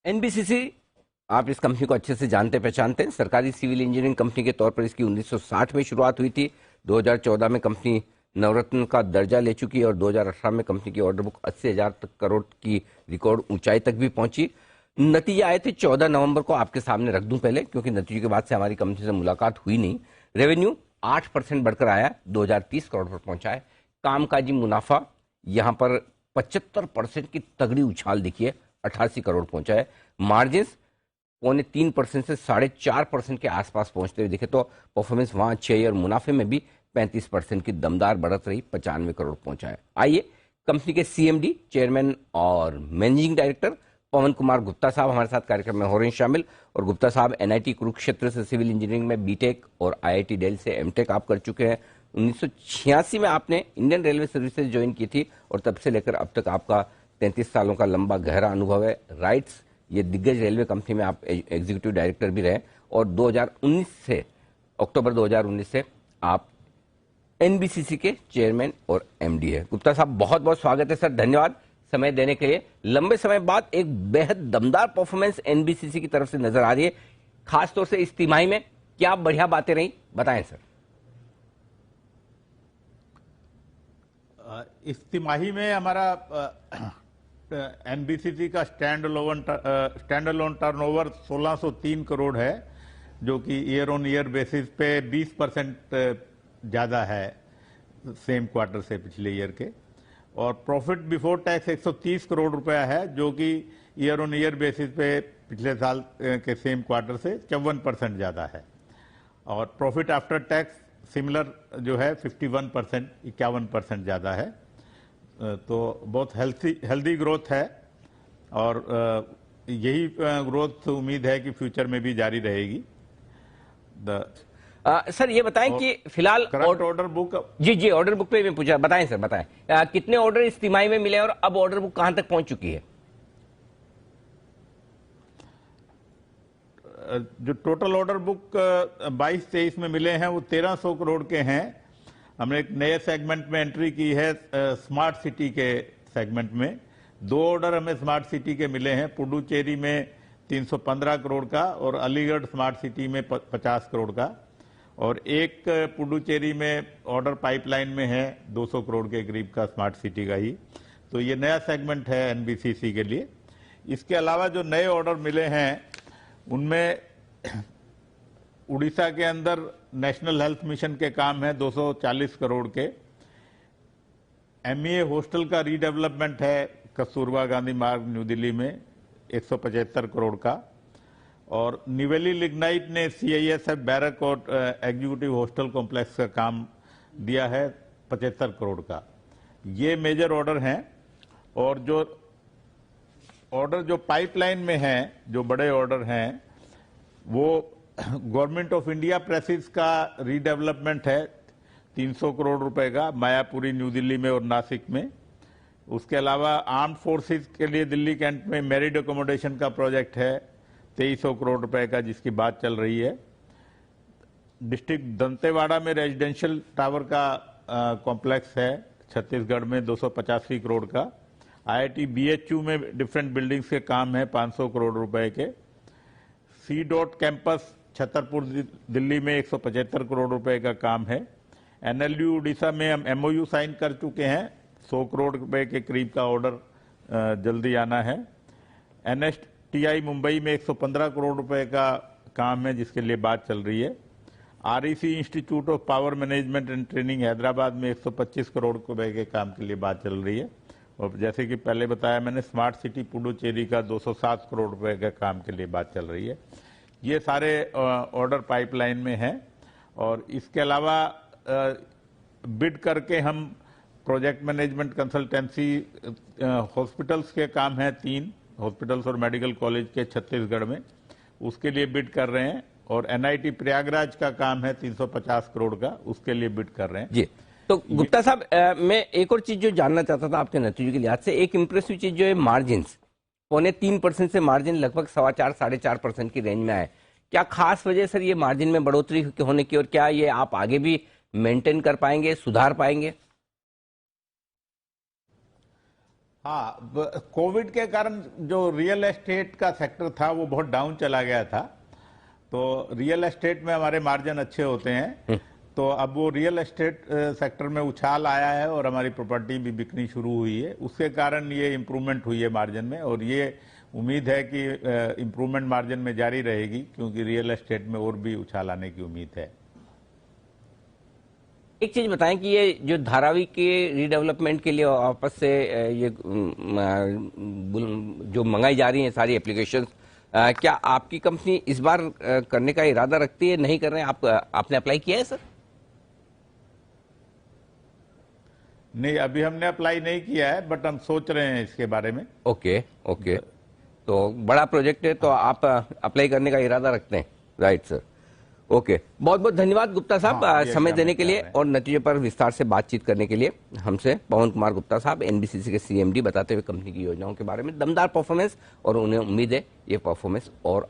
NBCC, आप इस company को अच्छे से जानते पहचानते हैं। सरकारी सिविल इंजीनियरिंग कंपनी के तौर पर इसकी 1960 में शुरुआत हुई थी। 2014 में कंपनी नवरत्न का दर्जा ले चुकी है और 2018 में कंपनी की ऑर्डर बुक 80,000 करोड़ की रिकॉर्ड ऊंचाई तक भी पहुंची। नतीजे आए थे 14 नवंबर को, आपके सामने रख दूं पहले, क्योंकि नतीजे के बाद से हमारी कंपनी से मुलाकात हुई नहीं। रेवेन्यू 8% बढ़कर आया, 2030 करोड़ पर पहुंचा है। कामकाजी मुनाफा यहां पर 75% की तगड़ी उछाल दिखी है, 88 करोड़ पहुंचा है। मार्जिन 2.3% से 4.5% के आसपास पहुंचते हुए दिखे तो परफॉर्मेंस वहां अच्छी है और मुनाफे में भी 35% की दमदार बढ़त रही, 95 करोड़ पहुंचा है। आइए कंपनी के सीएमडी, चेयरमैन और मैनेजिंग डायरेक्टर पवन कुमार गुप्ता साहब हमारे साथ कार्यक्रम में हो रहे हैं शामिल। और गुप्ता साहब एनआईटी कुरुक्षेत्र से सिविल इंजीनियरिंग में बीटेक और आईआईटी दिल्ली से एमटेक आप कर चुके हैं। 1986 में आपने इंडियन रेलवे सर्विसेज ज्वाइन की थी और तब से लेकर अब तक आपका 33 सालों का लंबा गहरा अनुभव है। राइट्स, ये दिग्गज रेलवे कंपनी में आप एग्जीक्यूटिव डायरेक्टर भी रहे और 2019 से, अक्टूबर 2019 से आप एनबीसीसी के चेयरमैन और एमडी है। गुप्ता साहब, बहुत बहुत स्वागत है सर, धन्यवाद समय देने के लिए। लंबे समय बाद एक बेहद दमदार परफॉर्मेंस एनबीसीसी की तरफ से नजर आ रही है, खासतौर से इस तिमाही में क्या बढ़िया बातें रही, बताएं सर। इस तिमाही में हमारा एनबीसीसी का स्टैंड अलोन टर्नओवर 1603 करोड़ है, जो कि ईयर ऑन ईयर बेसिस पे 20% ज़्यादा है सेम क्वार्टर से पिछले ईयर के। और प्रॉफिट बिफोर टैक्स 130 करोड़ रुपया है, जो कि ईयर ऑन ईयर बेसिस पे पिछले साल के सेम क्वार्टर से 54% ज़्यादा है। और प्रॉफिट आफ्टर टैक्स सिमिलर जो है 51%, 51% ज़्यादा है। तो बहुत हेल्दी ग्रोथ है और यही ग्रोथ उम्मीद है कि फ्यूचर में भी जारी रहेगी। सर ये बताएं कि फिलहाल ऑर्डर बुक, जी ऑर्डर बुक पे मैं पूछा, बताएं सर, बताएं कितने ऑर्डर इस तिमाही में मिले और अब ऑर्डर बुक कहां तक पहुंच चुकी है? जो टोटल ऑर्डर बुक 22-23 में मिले हैं वो 1300 करोड़ के हैं। हमने एक नए सेगमेंट में एंट्री की है, स्मार्ट सिटी के सेगमेंट में। 2 ऑर्डर हमें स्मार्ट सिटी के मिले हैं, पुडुचेरी में 315 करोड़ का और अलीगढ़ स्मार्ट सिटी में 50 करोड़ का। और एक पुडुचेरी में ऑर्डर पाइपलाइन में है 200 करोड़ के करीब का, स्मार्ट सिटी का ही। तो ये नया सेगमेंट है एनबीसीसी के लिए। इसके अलावा जो नए ऑर्डर मिले हैं उनमें उड़ीसा के अंदर नेशनल हेल्थ मिशन के काम है 240 करोड़ के। एमईए हॉस्टल का रीडेवलपमेंट है कस्तूरबा गांधी मार्ग न्यू दिल्ली में 175 करोड़ का। और निवेली लिग्नाइट ने सीआईएसएफ बैरक और एग्जीक्यूटिव हॉस्टल कॉम्प्लेक्स का काम दिया है 75 करोड़ का। ये मेजर ऑर्डर हैं। और जो ऑर्डर जो पाइपलाइन में हैं, जो बड़े ऑर्डर हैं, वो गवर्नमेंट ऑफ इंडिया प्रेसिस का रीडेवलपमेंट है 300 करोड़ रुपए का, मायापुरी न्यू दिल्ली में और नासिक में। उसके अलावा आर्म्ड फोर्सेस के लिए दिल्ली कैंट में मैरिड अकोमोडेशन का प्रोजेक्ट है 2300 करोड़ रुपए का, जिसकी बात चल रही है। डिस्ट्रिक्ट दंतेवाड़ा में रेजिडेंशियल टावर का कॉम्प्लेक्स है छत्तीसगढ़ में 285 करोड़ का। आईआईटी बीएचयू में डिफरेंट बिल्डिंग्स के काम है 500 करोड़ रुपए के। C dot campus Chhatarpur Delhi में 175 करोड़ रुपए का काम है। एनएलयू उड़ीसा में हम एमओयू साइन कर चुके हैं, 100 करोड़ रुपए के करीब का ऑर्डर जल्दी आना है। एनएसटीआई मुंबई में 115 करोड़ रुपए का काम है, जिसके लिए बात चल रही है। REC institute of power management and training Hyderabad में 125 करोड़ रुपए के काम के लिए बात चल रही है। और जैसे कि पहले बताया मैंने, स्मार्ट सिटी पुडुचेरी का 207 करोड़ रुपए के काम के लिए बात चल रही है। ये सारे ऑर्डर पाइपलाइन में हैं। और इसके अलावा बिड करके हम प्रोजेक्ट मैनेजमेंट कंसल्टेंसी, हॉस्पिटल्स के काम हैं 3 हॉस्पिटल्स और मेडिकल कॉलेज के छत्तीसगढ़ में, उसके लिए बिड कर रहे हैं। और एनआईटी प्रयागराज का काम है 350 करोड़ का, उसके लिए बिड कर रहे हैं जी। तो गुप्ता साहब, मैं एक और चीज जो जानना चाहता था आपके नतीजों के लिहाज से, एक इंप्रेसिव चीज जो है मार्जिन 2.3% से मार्जिन लगभग 4.25-4.5% की रेंज में आए। क्या खास वजह सर ये मार्जिन में बढ़ोतरी होने की, और क्या ये आप आगे भी मेंटेन कर पाएंगे, सुधार पाएंगे? हाँ, कोविड के कारण जो रियल एस्टेट का सेक्टर था वो बहुत डाउन चला गया था। तो रियल एस्टेट में हमारे मार्जिन अच्छे होते हैं, तो अब वो रियल एस्टेट सेक्टर में उछाल आया है और हमारी प्रॉपर्टी भी बिकनी शुरू हुई है। उसके कारण ये इम्प्रूवमेंट हुई है मार्जिन में, और ये उम्मीद है कि इम्प्रूवमेंट मार्जिन में जारी रहेगी, क्योंकि रियल एस्टेट में और भी उछाल आने की उम्मीद है। एक चीज बताएं कि ये जो धारावी के रीडेवलपमेंट के लिए वापस से ये जो मंगाई जा रही हैं सारी एप्लीकेशंस, क्या आपकी कंपनी इस बार करने का इरादा रखती है, नहीं कर रहे हैं आप? आपने अप्लाई किया है सर? नहीं, अभी हमने अप्लाई नहीं किया है, बट हम सोच रहे हैं इसके बारे में। ओके ओके, तो बड़ा प्रोजेक्ट है, तो आप अप्लाई करने का इरादा रखते हैं, राइट सर? ओके, बहुत बहुत धन्यवाद गुप्ता साहब समय देने के लिए और नतीजे पर विस्तार से बातचीत करने के लिए। हमसे पवन कुमार गुप्ता साहब, एनबीसीसी के सीएमडी, बताते हुए कंपनी की योजनाओं के बारे में। दमदार परफॉर्मेंस, और उन्हें उम्मीद है ये परफॉर्मेंस और